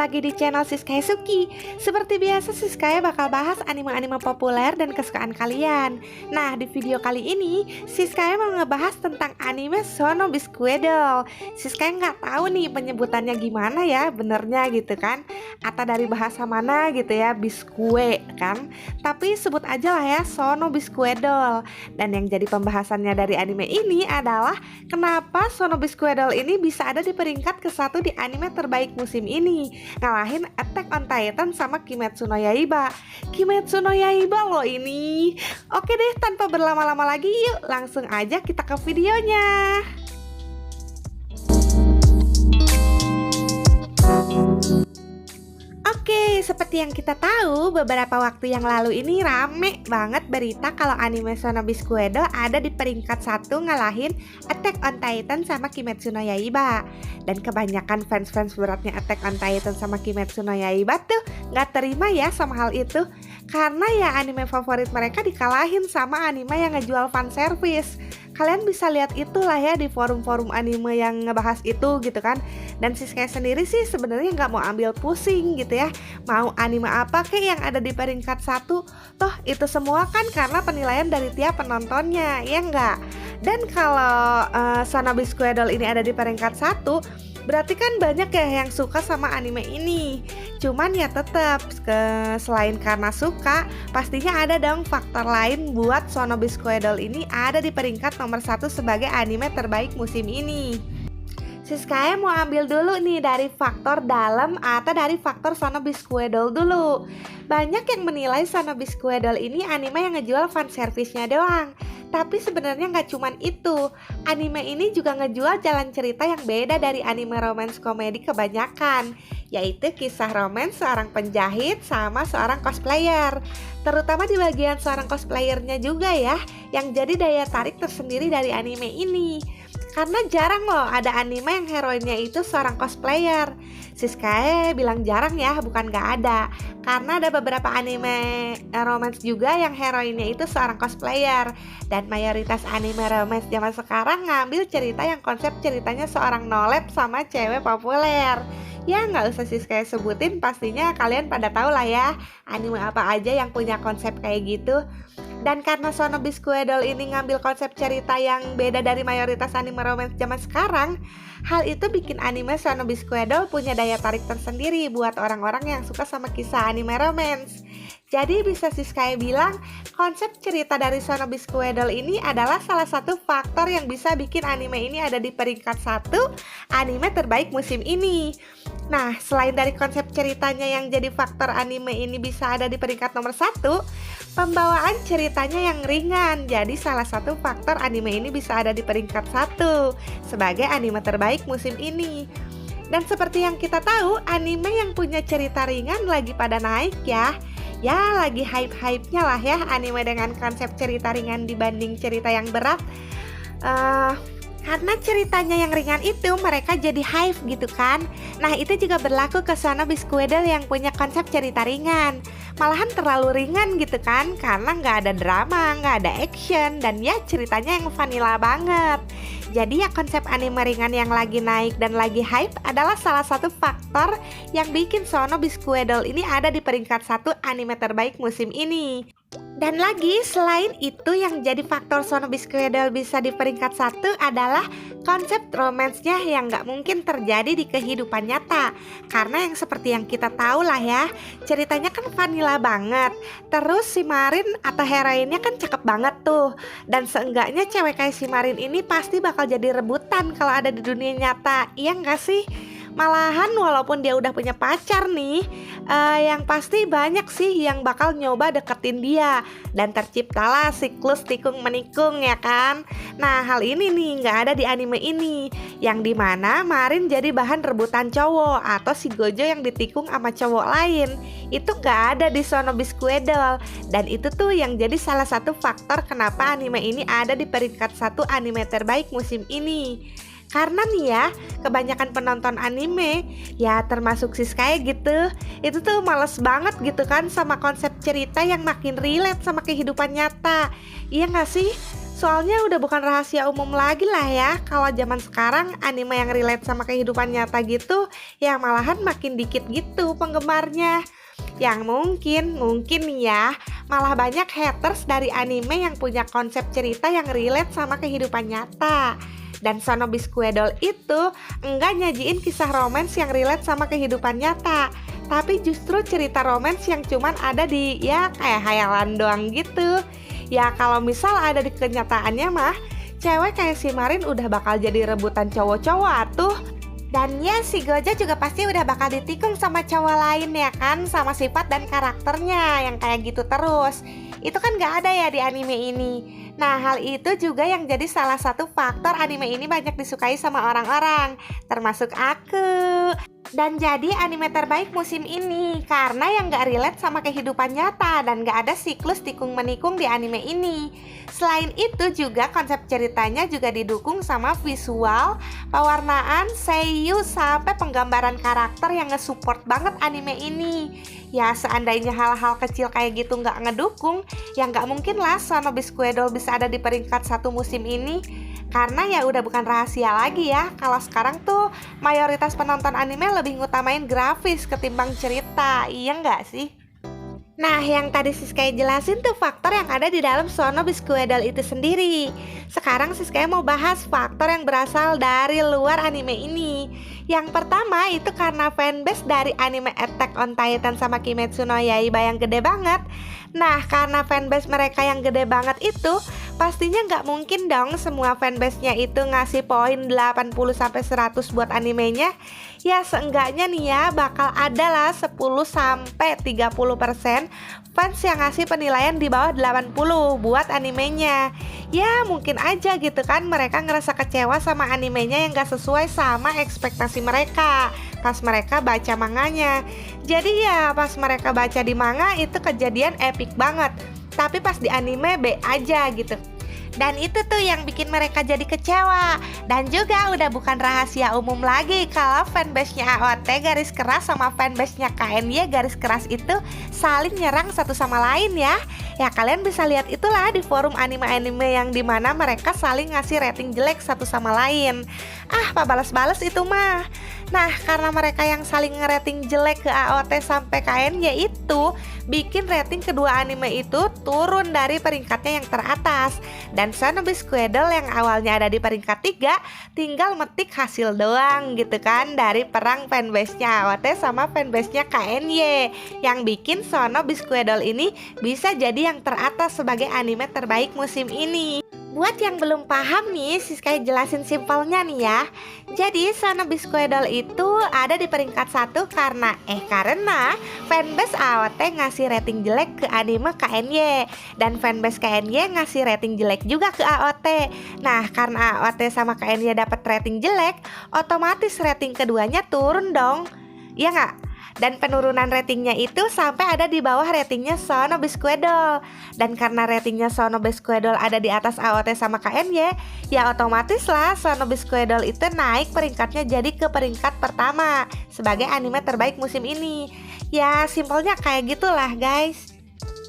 lagi di channel Siskaya Suki. Seperti biasa, Siskaya bakal bahas anime-anime populer dan kesukaan kalian. Nah, di video kali ini Siskaya mau ngebahas tentang anime Sono Bisquedel. Siskaya nggak tahu nih penyebutannya gimana ya benernya gitu kan, atau dari bahasa mana gitu ya, bisque kan. Tapi sebut aja lah ya Sono Bisquedel. Dan yang jadi pembahasannya dari anime ini adalah kenapa Sono Bisquedel ini bisa ada di peringkat ke-1 di anime terbaik musim ini, ngalahin Attack on Titan sama Kimetsu no Yaiba. Kimetsu no Yaiba loh ini. Oke deh, tanpa berlama-lama lagi, yuk langsung aja kita ke videonya. Oke, seperti yang kita tahu, beberapa waktu yang lalu ini rame banget berita kalau anime Sono Bisquedel ada di peringkat 1 ngalahin Attack on Titan sama Kimetsu no Yaiba. Dan kebanyakan fans-fans beratnya Attack on Titan sama Kimetsu no Yaiba tuh nggak terima ya sama hal itu. Karena ya anime favorit mereka dikalahin sama anime yang ngejual fanservice. Kalian bisa lihat itulah ya di forum-forum anime yang ngebahas itu gitu kan. Dan Siskaya sendiri sih sebenarnya nggak mau ambil pusing gitu ya. Mau anime apa kek yang ada di peringkat 1, toh itu semua kan karena penilaian dari tiap penontonnya, ya enggak? Dan kalau Sono Bisquedel ini ada di peringkat 1, berarti kan banyak ya yang suka sama anime ini. Cuman ya tetap selain karena suka, pastinya ada dong faktor lain buat Sono Bisquedel ini ada di peringkat nomor 1 sebagai anime terbaik musim ini. Siskaya mau ambil dulu nih dari faktor dalam atau dari faktor Sono Bisquedel dulu. Banyak yang menilai Sono Bisquedel ini anime yang ngejual fanservice-nya doang. Tapi sebenarnya nggak cuman itu. Anime ini juga ngejual jalan cerita yang beda dari anime romance komedi kebanyakan, yaitu kisah romance seorang penjahit sama seorang cosplayer. Terutama di bagian seorang cosplayernya juga ya, yang jadi daya tarik tersendiri dari anime ini. Karena jarang loh ada anime yang heroinnya itu seorang cosplayer. Siskaya bilang jarang ya, bukan gak ada. Karena ada beberapa anime romance juga yang heroinnya itu seorang cosplayer. Dan mayoritas anime romance zaman sekarang ngambil cerita yang konsep ceritanya seorang nolep sama cewek populer. Ya nggak usah Siskaya sebutin, pastinya kalian pada tahu lah ya anime apa aja yang punya konsep kayak gitu. Dan karena Sono Bisquedel ini ngambil konsep cerita yang beda dari mayoritas anime romance zaman sekarang, hal itu bikin anime Sono Bisquedel punya daya tarik tersendiri buat orang-orang yang suka sama kisah anime romance. Jadi bisa Siskaya bilang, konsep cerita dari Sono Bisquedel ini adalah salah satu faktor yang bisa bikin anime ini ada di peringkat 1 anime terbaik musim ini. Nah, selain dari konsep ceritanya yang jadi faktor anime ini bisa ada di peringkat nomor 1, pembawaan ceritanya yang ringan jadi salah satu faktor anime ini bisa ada di peringkat 1 sebagai anime terbaik musim ini. Dan seperti yang kita tahu, anime yang punya cerita ringan lagi pada naik ya. Ya lagi hype-hype-nya lah ya anime dengan konsep cerita ringan dibanding cerita yang berat. Karena ceritanya yang ringan itu mereka jadi hype gitu kan. Nah itu juga berlaku ke Sono Bisquedel yang punya konsep cerita ringan. Malahan terlalu ringan gitu kan, karena nggak ada drama, nggak ada action, dan ya ceritanya yang vanilla banget. Jadi ya konsep anime ringan yang lagi naik dan lagi hype adalah salah satu faktor yang bikin Sono Bisquedel ini ada di peringkat 1 anime terbaik musim ini. Dan lagi selain itu yang jadi faktor Sono Bisquedel bisa di peringkat 1 adalah konsep romansnya yang gak mungkin terjadi di kehidupan nyata. Karena yang seperti yang kita tahu lah ya, ceritanya kan vanilla banget. Terus si Marin atau heroinnya kan cakep banget tuh. Dan seenggaknya cewek kayak si Marin ini pasti bakal jadi rebutan kalau ada di dunia nyata, iya gak sih? Malahan walaupun dia udah punya pacar nih, yang pasti banyak sih yang bakal nyoba deketin dia. Dan terciptalah siklus tikung menikung ya kan. Nah hal ini nih nggak ada di anime ini, yang dimana Marin jadi bahan rebutan cowok atau si Gojo yang ditikung sama cowok lain. Itu nggak ada di Sono Bisquedel. Dan itu tuh yang jadi salah satu faktor kenapa anime ini ada di peringkat 1 anime terbaik musim ini. Karena nih ya, kebanyakan penonton anime, ya termasuk Siskaya gitu, itu tuh males banget gitu kan sama konsep cerita yang makin relate sama kehidupan nyata. Iya gak sih? Soalnya udah bukan rahasia umum lagi lah ya, kalau zaman sekarang anime yang relate sama kehidupan nyata gitu, ya malahan makin dikit gitu penggemarnya. Yang mungkin nih ya, malah banyak haters dari anime yang punya konsep cerita yang relate sama kehidupan nyata. Dan Sonobe Square itu enggak nyajiin kisah romance yang relate sama kehidupan nyata, tapi justru cerita romance yang cuman ada di ya kayak hayalan doang gitu. Ya kalau misal ada di kenyataannya mah, cewek kayak si Marin udah bakal jadi rebutan cowok-cowok tuh. Dan ya si Gojo juga pasti udah bakal ditikung sama cowok lain ya kan, sama sifat dan karakternya yang kayak gitu terus. Itu kan gak ada ya di anime ini. Nah hal itu juga yang jadi salah satu faktor anime ini banyak disukai sama orang-orang, termasuk aku. Dan jadi anime terbaik musim ini karena yang gak relate sama kehidupan nyata dan gak ada siklus tikung-menikung di anime ini. Selain itu juga konsep ceritanya juga didukung sama visual, pewarnaan, seiyuu, sampai penggambaran karakter yang nge-support banget anime ini. Ya seandainya hal-hal kecil kayak gitu gak ngedukung, ya gak mungkin lah Sonobe Square bisa ada di peringkat 1 musim ini. Karena ya udah bukan rahasia lagi ya, kalau sekarang tuh mayoritas penonton anime lebih ngutamain grafis ketimbang cerita, iya nggak sih? Nah, yang tadi Siskai jelasin tuh faktor yang ada di dalam Sonobe Square itu sendiri. Sekarang Siskai mau bahas faktor yang berasal dari luar anime ini. Yang pertama itu karena fanbase dari anime Attack on Titan sama Kimetsu no Yaiba yang gede banget. Nah, karena fanbase mereka yang gede banget itu, pastinya nggak mungkin dong semua fanbase-nya itu ngasih poin 80-100 buat animenya. Ya seenggaknya nih ya bakal ada lah 10-30% fans yang ngasih penilaian di bawah 80 buat animenya. Ya mungkin aja gitu kan mereka ngerasa kecewa sama animenya yang gak sesuai sama ekspektasi mereka pas mereka baca manganya. Jadi ya pas mereka baca di manga itu kejadian epic banget, tapi pas di anime B aja gitu. Dan itu tuh yang bikin mereka jadi kecewa. Dan juga udah bukan rahasia umum lagi kalau fanbase-nya AOT garis keras sama fanbase-nya KNY garis keras itu saling nyerang satu sama lain ya. Ya kalian bisa lihat itulah di forum anime-anime yang dimana mereka saling ngasih rating jelek satu sama lain. Ah, apa balas-balas itu mah. Nah, karena mereka yang saling ngerating jelek ke AOT sampai KNY itu bikin rating kedua anime itu turun dari peringkatnya yang teratas. Dan Sonobe Square yang awalnya ada di peringkat 3 tinggal metik hasil doang gitu kan dari perang fanbase-nya AOT sama fanbase-nya KNY yang bikin Sonobe Square ini bisa jadi yang teratas sebagai anime terbaik musim ini. Buat yang belum paham nih, Siskai jelasin simpelnya nih ya. Jadi Sonobe Square itu ada di peringkat 1 karena fanbase AOT ngasih rating jelek ke anime KNY dan fanbase KNY ngasih rating jelek juga ke AOT. Nah, karena AOT sama KNY dapat rating jelek, otomatis rating keduanya turun dong. Iya nggak? Dan penurunan ratingnya itu sampai ada di bawah ratingnya Sonobe Square. Dan karena ratingnya Sonobe Square ada di atas AOT sama KNY, ya otomatis lah Sonobe Square itu naik peringkatnya jadi ke peringkat pertama sebagai anime terbaik musim ini. Ya simpelnya kayak gitulah guys.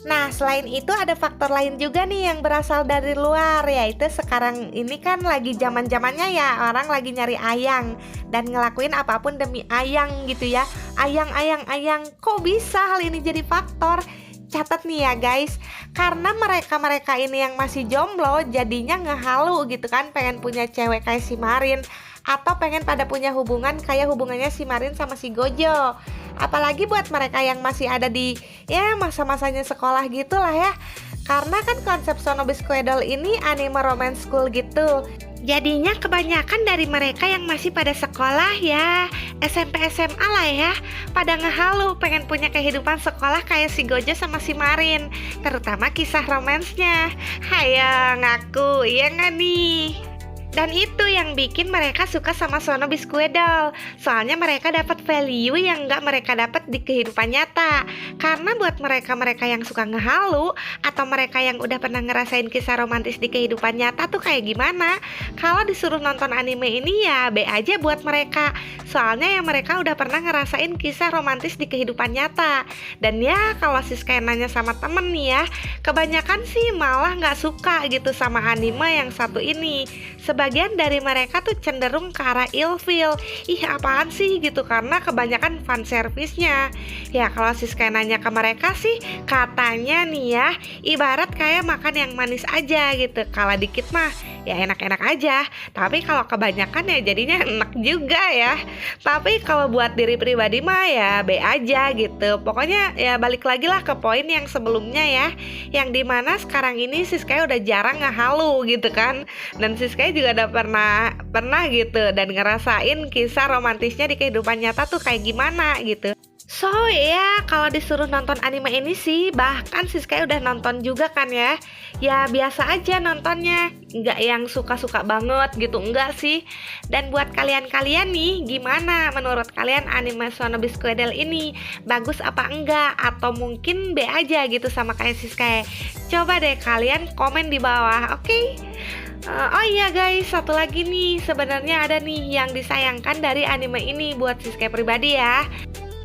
Nah selain itu ada faktor lain juga nih yang berasal dari luar, yaitu sekarang ini kan lagi zaman-zamannya ya orang lagi nyari ayang dan ngelakuin apapun demi ayang gitu ya. Ayang, kok bisa hal ini jadi faktor? Catat nih ya guys, karena mereka ini yang masih jomblo jadinya ngehalu gitu kan, pengen punya cewek kayak si Marin, atau pengen pada punya hubungan kayak hubungannya si Marin sama si Gojo. Apalagi buat mereka yang masih ada di ya masa-masanya sekolah gitu lah ya. Karena kan konsep Sonobe Square ini anime romance school gitu. Jadinya kebanyakan dari mereka yang masih pada sekolah ya SMP SMA lah ya, pada ngehalu pengen punya kehidupan sekolah kayak si Gojo sama si Marin, terutama kisah romansnya. Hayo ngaku, iya gak nih? Dan itu yang bikin mereka suka sama Sonobe Squidle. Soalnya mereka dapat value yang nggak mereka dapat di kehidupan nyata. Karena buat mereka-mereka yang suka ngehalu atau mereka yang udah pernah ngerasain kisah romantis di kehidupan nyata tuh kayak gimana, kalau disuruh nonton anime ini ya be aja buat mereka. Soalnya ya mereka udah pernah ngerasain kisah romantis di kehidupan nyata. Dan ya kalau Siska nanya sama temen nih ya, kebanyakan sih malah nggak suka gitu sama anime yang satu ini. Sebagian dari mereka tuh cenderung ke arah ilfeel. Ih apaan sih gitu, karena kebanyakan fan service-nya. Ya kalau Siska nanya ke mereka sih, katanya nih ya, ibarat kayak makan yang manis aja gitu. Kalau dikit mah ya enak-enak aja, tapi kalau kebanyakan ya jadinya enak juga ya. Tapi kalau buat diri pribadi mah ya be aja gitu. Pokoknya ya balik lagi lah ke poin yang sebelumnya ya, yang dimana sekarang ini Siska udah jarang ngehalu gitu kan. Dan Siska juga udah pernah gitu dan ngerasain kisah romantisnya di kehidupan nyata tuh kayak gimana gitu. So ya kalau disuruh nonton anime ini sih, bahkan Siska udah nonton juga kan ya. Ya biasa aja nontonnya, nggak yang suka-suka banget gitu, enggak sih. Dan buat kalian-kalian nih, gimana menurut kalian anime Sonobe Squidle ini? Bagus apa enggak? Atau mungkin B aja gitu sama kayak Siska? Coba deh kalian komen di bawah, oke? Oh iya guys, satu lagi nih, sebenarnya ada nih yang disayangkan dari anime ini buat Siska pribadi ya.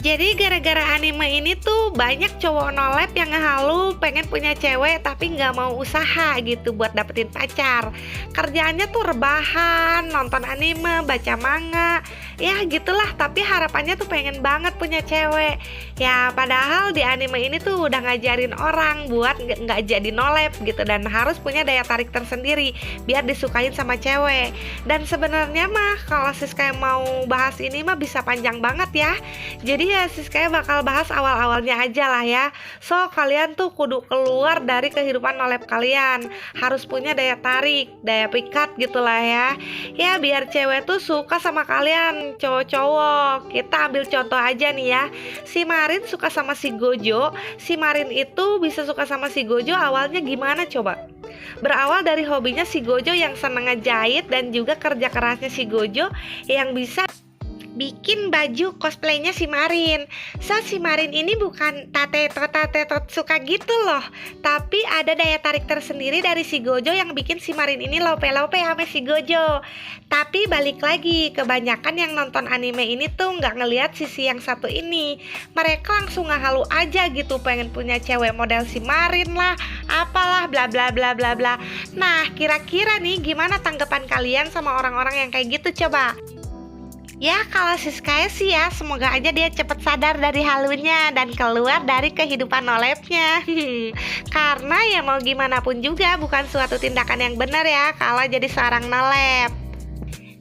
Jadi gara-gara anime ini tuh banyak cowok nolep yang ngehalu pengen punya cewek tapi nggak mau usaha gitu buat dapetin pacar. Kerjaannya tuh rebahan, nonton anime, baca manga, ya gitulah. Tapi harapannya tuh pengen banget punya cewek. Ya padahal di anime ini tuh udah ngajarin orang buat nggak jadi nolep gitu, dan harus punya daya tarik tersendiri biar disukain sama cewek. Dan sebenarnya mah kalau Siska mau bahas ini mah bisa panjang banget ya. Jadi ya Siska bakal bahas awal-awalnya aja lah ya. So kalian tuh kudu keluar dari kehidupan nolep kalian, harus punya daya tarik, daya pikat gitulah ya. Ya biar cewek tuh suka sama kalian cowok-cowok. Kita ambil contoh aja nih ya, si Marin suka sama si Gojo. Si Marin itu bisa suka sama si Gojo awalnya gimana coba? Berawal dari hobinya si Gojo yang seneng ngejahit dan juga kerja kerasnya si Gojo yang bisa bikin baju cosplaynya si Marin. So si Marin ini bukan tatetot suka gitu loh, tapi ada daya tarik tersendiri dari si Gojo yang bikin si Marin ini lope-lope sama si Gojo. Tapi balik lagi, kebanyakan yang nonton anime ini tuh nggak ngelihat sisi yang satu ini. Mereka langsung ngehalu aja gitu, pengen punya cewek model si Marin lah, apalah bla bla bla bla bla. Nah kira-kira nih gimana tanggapan kalian sama orang-orang yang kayak gitu coba? Ya kalau Siska sih ya, semoga aja dia cepet sadar dari halunya dan keluar dari kehidupan nolepnya. Karena ya mau gimana pun juga bukan suatu tindakan yang benar ya kalau jadi seorang nolep.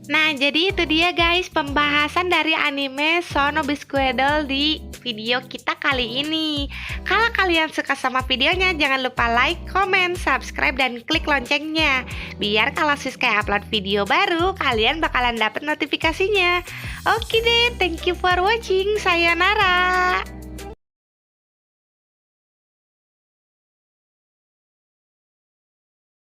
Nah jadi itu dia guys pembahasan dari anime Sonobe Squidle di video kita kali ini. Kalau kalian suka sama videonya jangan lupa like, comment, subscribe, dan klik loncengnya, biar kalau Siska upload video baru kalian bakalan dapet notifikasinya. Oke deh, thank you for watching, sayonara.